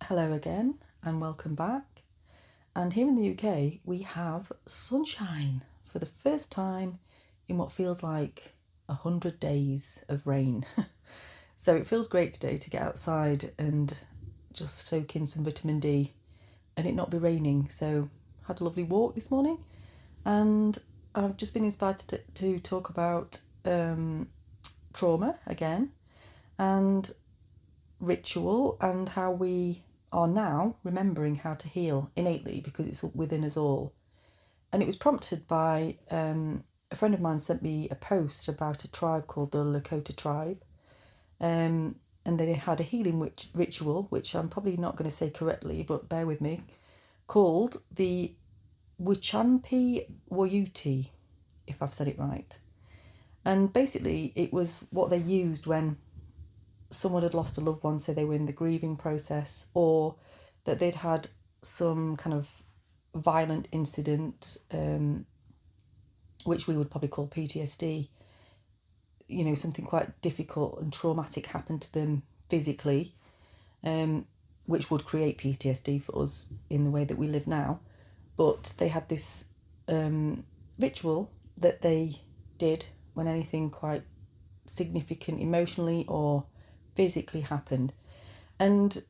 Hello again and welcome back. And here in the UK, we have sunshine for the first time in what feels like 100 days of rain. So it feels great today to get outside and just soak in some vitamin D and it not be raining. So had a lovely walk this morning and I've just been inspired to talk about trauma again and ritual and how we are now remembering how to heal innately because it's within us all. And it was prompted by a friend of mine sent me a post about a tribe called the Lakota tribe. And they had a healing ritual, which I'm probably not going to say correctly, but bear with me, called the Wichampi Woyuti, if I've said it right. And basically, it was what they used when someone had lost a loved one, so they were in the grieving process, or that they'd had some kind of violent incident, which we would probably call PTSD, something quite difficult and traumatic happened to them physically, which would create PTSD for us in the way that we live now. But they had this ritual that they did when anything quite significant emotionally or physically happened, and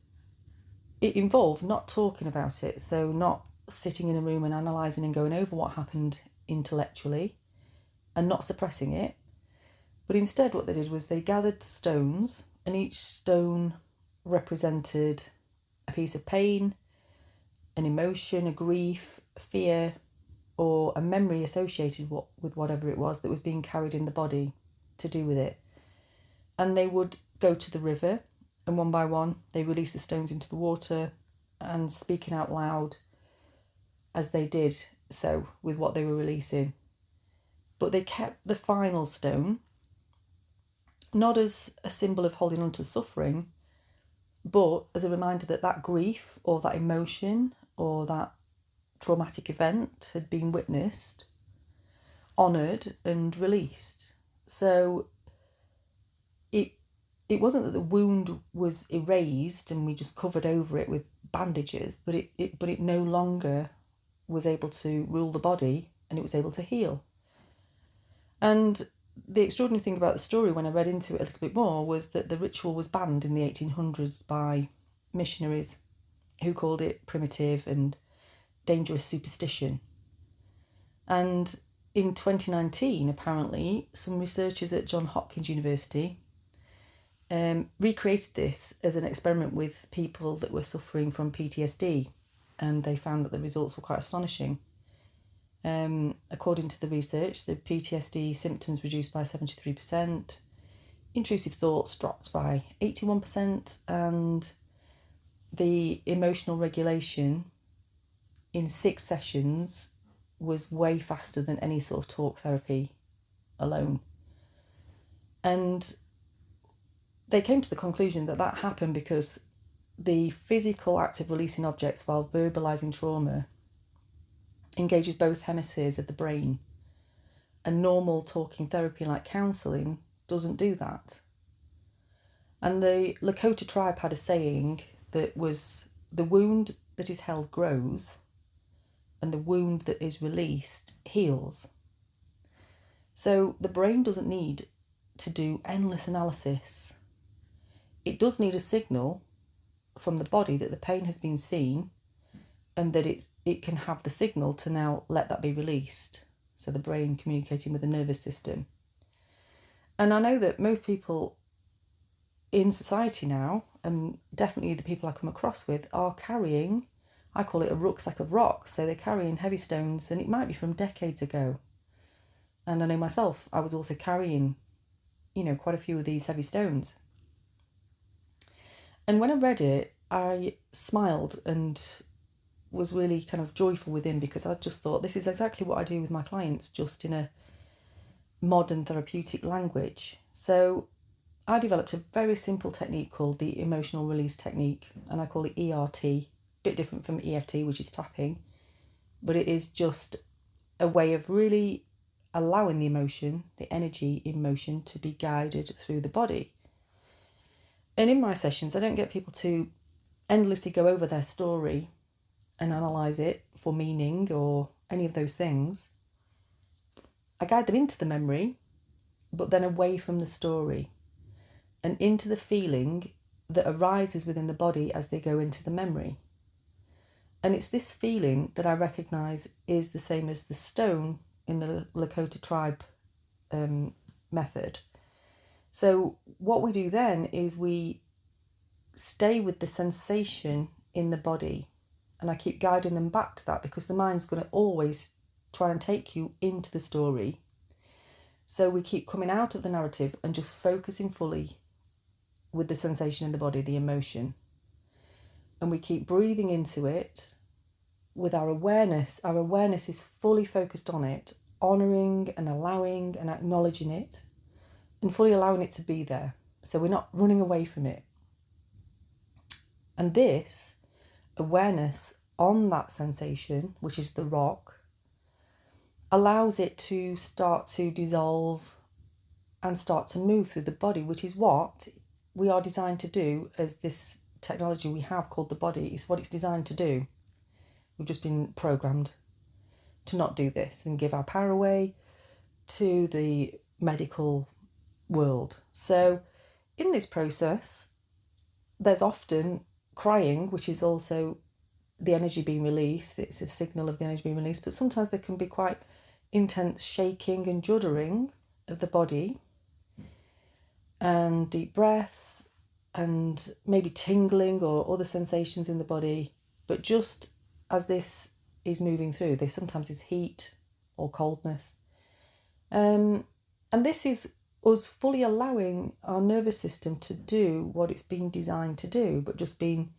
it involved not talking about it, so not sitting in a room and analysing and going over what happened intellectually and not suppressing it, but instead what they did was they gathered stones, and each stone represented a piece of pain, an emotion, a grief, a fear, or a memory associated with whatever it was that was being carried in the body to do with it. And they would go to the river, and one by one they released the stones into the water, and speaking out loud as they did so with what they were releasing. But they kept the final stone not as a symbol of holding on to suffering, but as a reminder that that grief or that emotion or that traumatic event had been witnessed, honoured and released. So it wasn't that the wound was erased and we just covered over it with bandages, but it no longer was able to rule the body, and it was able to heal. And the extraordinary thing about the story, when I read into it a little bit more, was that the ritual was banned in the 1800s by missionaries who called it primitive and dangerous superstition. And in 2019, apparently, some researchers at Johns Hopkins University recreated this as an experiment with people that were suffering from PTSD, and they found that the results were quite astonishing. According to the research, the PTSD symptoms reduced by 73%, intrusive thoughts dropped by 81%, and the emotional regulation in 6 sessions was way faster than any sort of talk therapy alone. And they came to the conclusion that that happened because the physical act of releasing objects while verbalising trauma engages both hemispheres of the brain, and normal talking therapy like counselling doesn't do that. And the Lakota tribe had a saying that was, the wound that is held grows and the wound that is released heals. So the brain doesn't need to do endless analysis. It does need a signal from the body that the pain has been seen and that it can have the signal to now let that be released. So the brain communicating with the nervous system. And I know that most people in society now, and definitely the people I come across with, are carrying, I call it a rucksack of rocks. So they're carrying heavy stones, and it might be from decades ago. And I know myself, I was also carrying, quite a few of these heavy stones. And when I read it, I smiled and was really kind of joyful within, because I just thought this is exactly what I do with my clients, just in a modern therapeutic language. So I developed a very simple technique called the emotional release technique, and I call it ERT, a bit different from EFT, which is tapping, but it is just a way of really allowing the emotion, the energy in motion, to be guided through the body. And in my sessions, I don't get people to endlessly go over their story and analyse it for meaning or any of those things. I guide them into the memory, but then away from the story and into the feeling that arises within the body as they go into the memory. And it's this feeling that I recognise is the same as the stone in the Lakota tribe method. So what we do then is we stay with the sensation in the body, and I keep guiding them back to that, because the mind's going to always try and take you into the story. So we keep coming out of the narrative and just focusing fully with the sensation in the body, the emotion. And we keep breathing into it with our awareness. Our awareness is fully focused on it, honouring and allowing and acknowledging it, and fully allowing it to be there. So we're not running away from it. And this awareness on that sensation, which is the rock, allows it to start to dissolve and start to move through the body, which is what we are designed to do. As this technology we have called the body is what it's designed to do. We've just been programmed to not do this and give our power away to the medical world. So in this process, there's often crying, which is also the energy being released. It's a signal of the energy being released, but sometimes there can be quite intense shaking and juddering of the body, and deep breaths, and maybe tingling or other sensations in the body. But just as this is moving through, there sometimes is heat or coldness. And this is us fully allowing our nervous system to do what it's been designed to do, but just being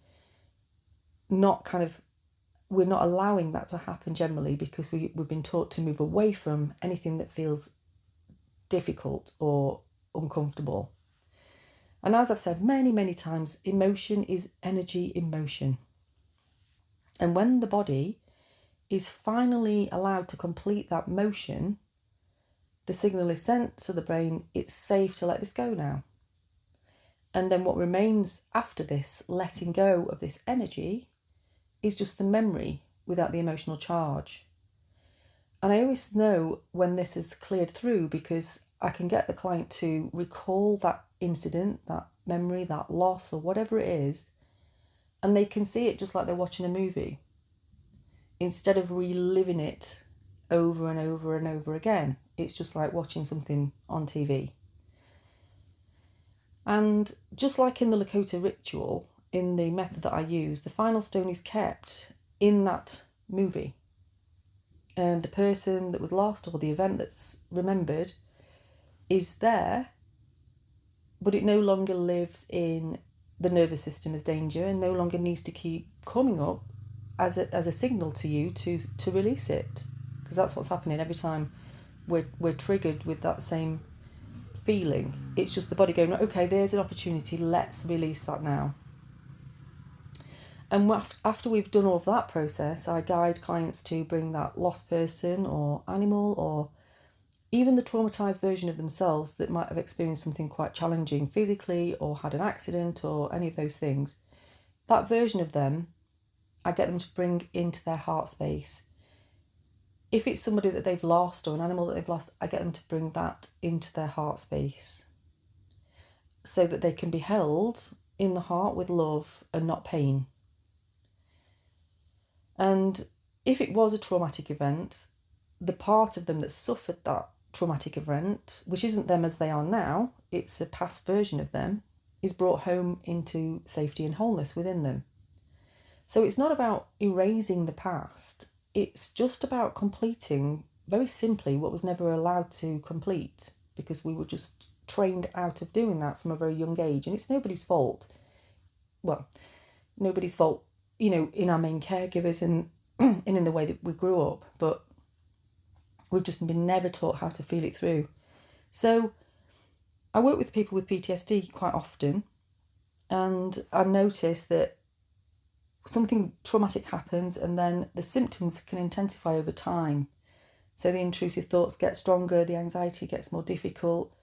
not kind of, we're not allowing that to happen generally, because we've been taught to move away from anything that feels difficult or uncomfortable. And as I've said many, many times, emotion is energy in motion. And when the body is finally allowed to complete that motion, the signal is sent to the brain, it's safe to let this go now. And then what remains after this letting go of this energy is just the memory without the emotional charge. And I always know when this is cleared through, because I can get the client to recall that incident, that memory, that loss, or whatever it is, and they can see it just like they're watching a movie, instead of reliving it over and over and over again. It's just like watching something on TV. And just like in the Lakota ritual, in the method that I use, the final stone is kept in that movie. And the person that was lost or the event that's remembered is there, but it no longer lives in the nervous system as danger, and no longer needs to keep coming up as a signal to you to release it, because that's what's happening every time we're triggered with that same feeling. It's just the body going, okay, there's an opportunity, let's release that now. And after we've done all of that process, I guide clients to bring that lost person or animal, or even the traumatized version of themselves that might have experienced something quite challenging physically or had an accident or any of those things. That version of them, I get them to bring into their heart space. If it's somebody that they've lost or an animal that they've lost, I get them to bring that into their heart space so that they can be held in the heart with love and not pain. And if it was a traumatic event, the part of them that suffered that traumatic event, which isn't them as they are now, it's a past version of them, is brought home into safety and wholeness within them. So it's not about erasing the past, it's just about completing, very simply, what was never allowed to complete, because we were just trained out of doing that from a very young age. And it's nobody's fault. Well, nobody's fault, in our main caregivers and in the way that we grew up, but we've just been never taught how to feel it through. So I work with people with PTSD quite often, and I notice that something traumatic happens and then the symptoms can intensify over time. So the intrusive thoughts get stronger, the anxiety gets more difficult,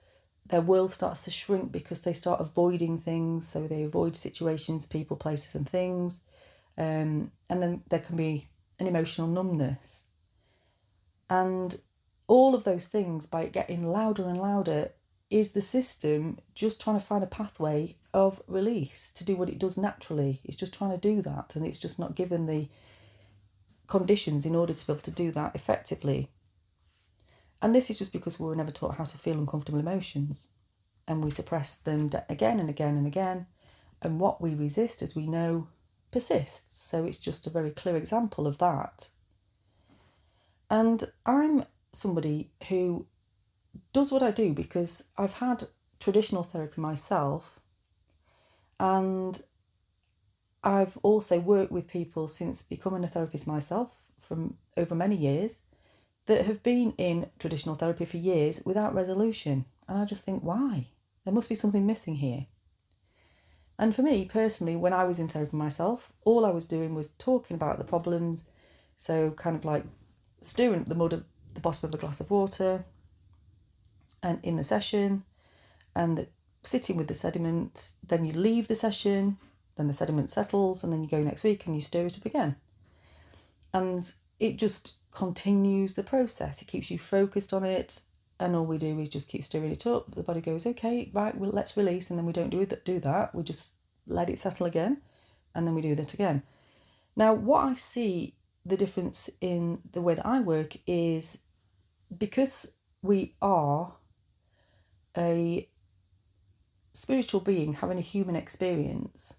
their world starts to shrink because they start avoiding things. So they avoid situations, people, places and things. And then there can be an emotional numbness. And all of those things, by getting louder and louder, is the system just trying to find a pathway of release to do what it does naturally. It's just trying to do that, and it's just not given the conditions in order to be able to do that effectively. And this is just because we were never taught how to feel uncomfortable emotions, and we suppress them again and again and again. And what we resist, as we know, persists. So it's just a very clear example of that. And I'm somebody who does what I do because I've had traditional therapy myself, and I've also worked with people since becoming a therapist myself from over many years that have been in traditional therapy for years without resolution. And I just think, why? There must be something missing here. And for me personally, when I was in therapy myself, all I was doing was talking about the problems. So kind of like stirring the mud at the bottom of a glass of water and in the session, and sitting with the sediment. Then you leave the session, then the sediment settles, and then you go next week and you stir it up again. And it just continues the process. It keeps you focused on it, and all we do is just keep stirring it up. The body goes, okay, right, well, let's release, and then we don't do that. We just let it settle again, and then we do that again. Now, what I see the difference in the way that I work is because we are a spiritual being having a human experience,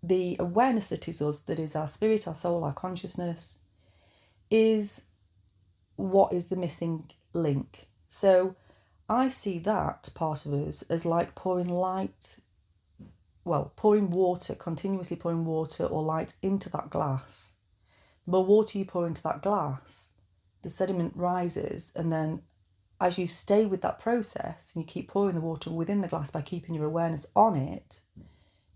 the awareness that is us, that is our spirit, our soul, our consciousness, is what is the missing link. So I see that part of us as like pouring continuously pouring water or light into that glass. The more water you pour into that glass, the sediment rises, and then as you stay with that process and you keep pouring the water within the glass by keeping your awareness on it,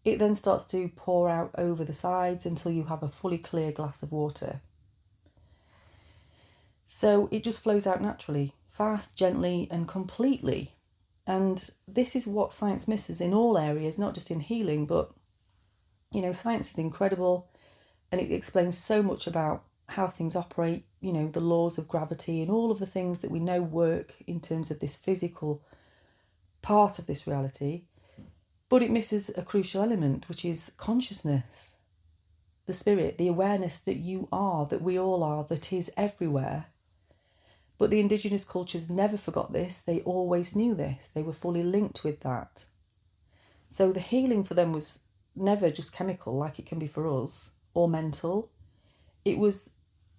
it then starts to pour out over the sides until you have a fully clear glass of water. So it just flows out naturally, fast, gently, and completely. And this is what science misses in all areas, not just in healing, but, science is incredible, and it explains so much about how things operate, the laws of gravity and all of the things that we know work in terms of this physical part of this reality. But it misses a crucial element, which is consciousness, the spirit, the awareness that you are, that we all are, that is everywhere. But the indigenous cultures never forgot this. They always knew this. They were fully linked with that. So the healing for them was never just chemical like it can be for us, or mental. It was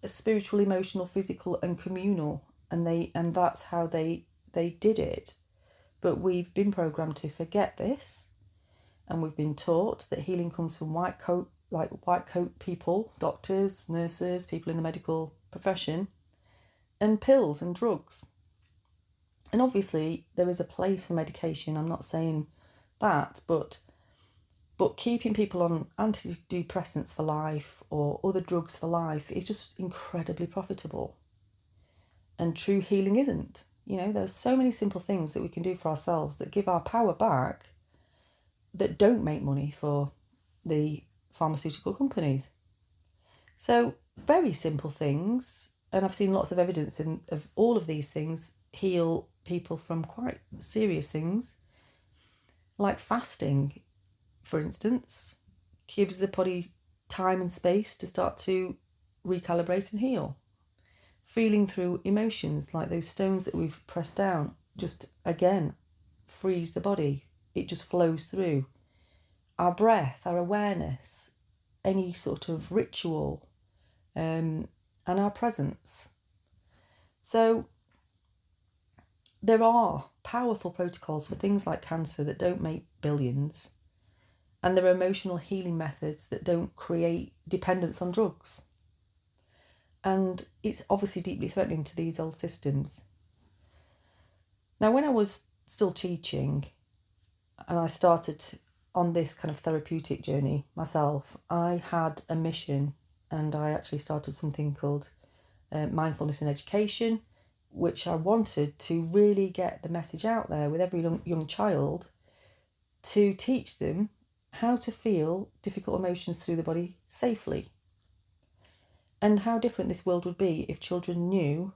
a spiritual, emotional, physical and communal, and that's how they did it. But we've been programmed to forget this, and we've been taught that healing comes from white coat people, doctors, nurses, people in the medical profession, and pills and drugs. And obviously there is a place for medication, I'm not saying that, but keeping people on antidepressants for life or other drugs for life is just incredibly profitable. And true healing isn't. There's so many simple things that we can do for ourselves that give our power back, that don't make money for the pharmaceutical companies. So very simple things, and I've seen lots of evidence of all of these things heal people from quite serious things, like fasting, for instance, gives the body time and space to start to recalibrate and heal. Feeling through emotions, like those stones that we've pressed down, just again frees the body. It just flows through. Our breath, our awareness, any sort of ritual, and our presence. So there are powerful protocols for things like cancer that don't make billions, and there are emotional healing methods that don't create dependence on drugs. And it's obviously deeply threatening to these old systems. Now, when I was still teaching and I started on this kind of therapeutic journey myself, I had a mission, and I actually started something called mindfulness in education. which I wanted to really get the message out there with every young child, to teach them how to feel difficult emotions through the body safely. And how different this world would be if children knew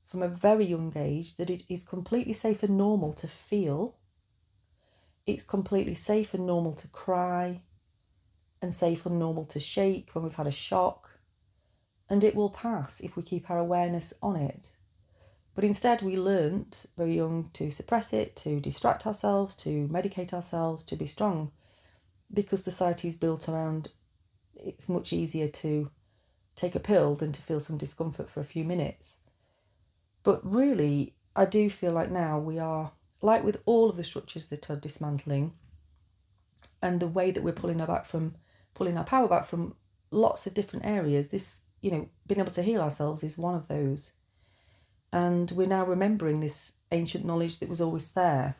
from a very young age that it is completely safe and normal to feel. It's completely safe and normal to cry, and safe and normal to shake when we've had a shock, and it will pass if we keep our awareness on it. But instead we learnt very young to suppress it, to distract ourselves, to medicate ourselves, to be strong, because society is built around it's much easier to take a pill than to feel some discomfort for a few minutes. But really, I do feel like now we are, like with all of the structures that are dismantling, and the way that we're pulling our power back from lots of different areas, this, being able to heal ourselves is one of those. And we're now remembering this ancient knowledge that was always there.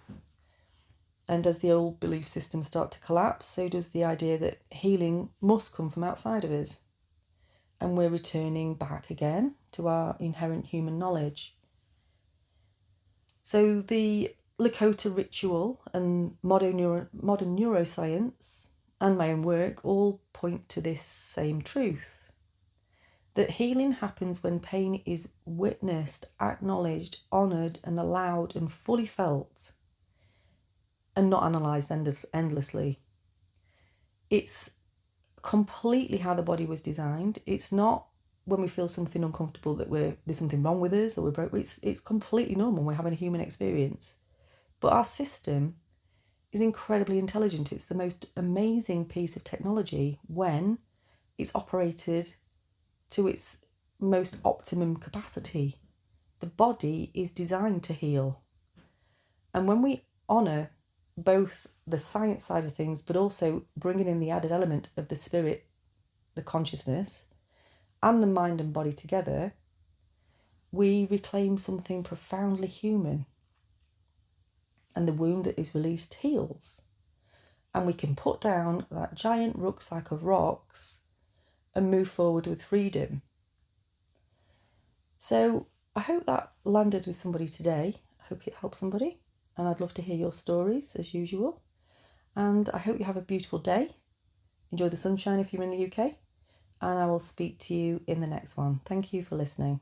And as the old belief systems start to collapse, so does the idea that healing must come from outside of us. And we're returning back again to our inherent human knowledge. So the Lakota ritual and modern neuroscience and my own work all point to this same truth, that healing happens when pain is witnessed, acknowledged, honoured and allowed and fully felt, and not analysed endlessly. It's completely how the body was designed. It's not when we feel something uncomfortable that there's something wrong with us or we're broke. It's completely normal. We're having a human experience. But our system is incredibly intelligent. It's the most amazing piece of technology when it's operated to its most optimum capacity. The body is designed to heal. And when we honour both the science side of things, but also bringing in the added element of the spirit, the consciousness, and the mind and body together, we reclaim something profoundly human. And the wound that is released heals. And we can put down that giant rucksack of rocks and move forward with freedom. So I hope that landed with somebody today. I hope it helped somebody. And I'd love to hear your stories as usual. And I hope you have a beautiful day. Enjoy the sunshine if you're in the UK. And I will speak to you in the next one. Thank you for listening.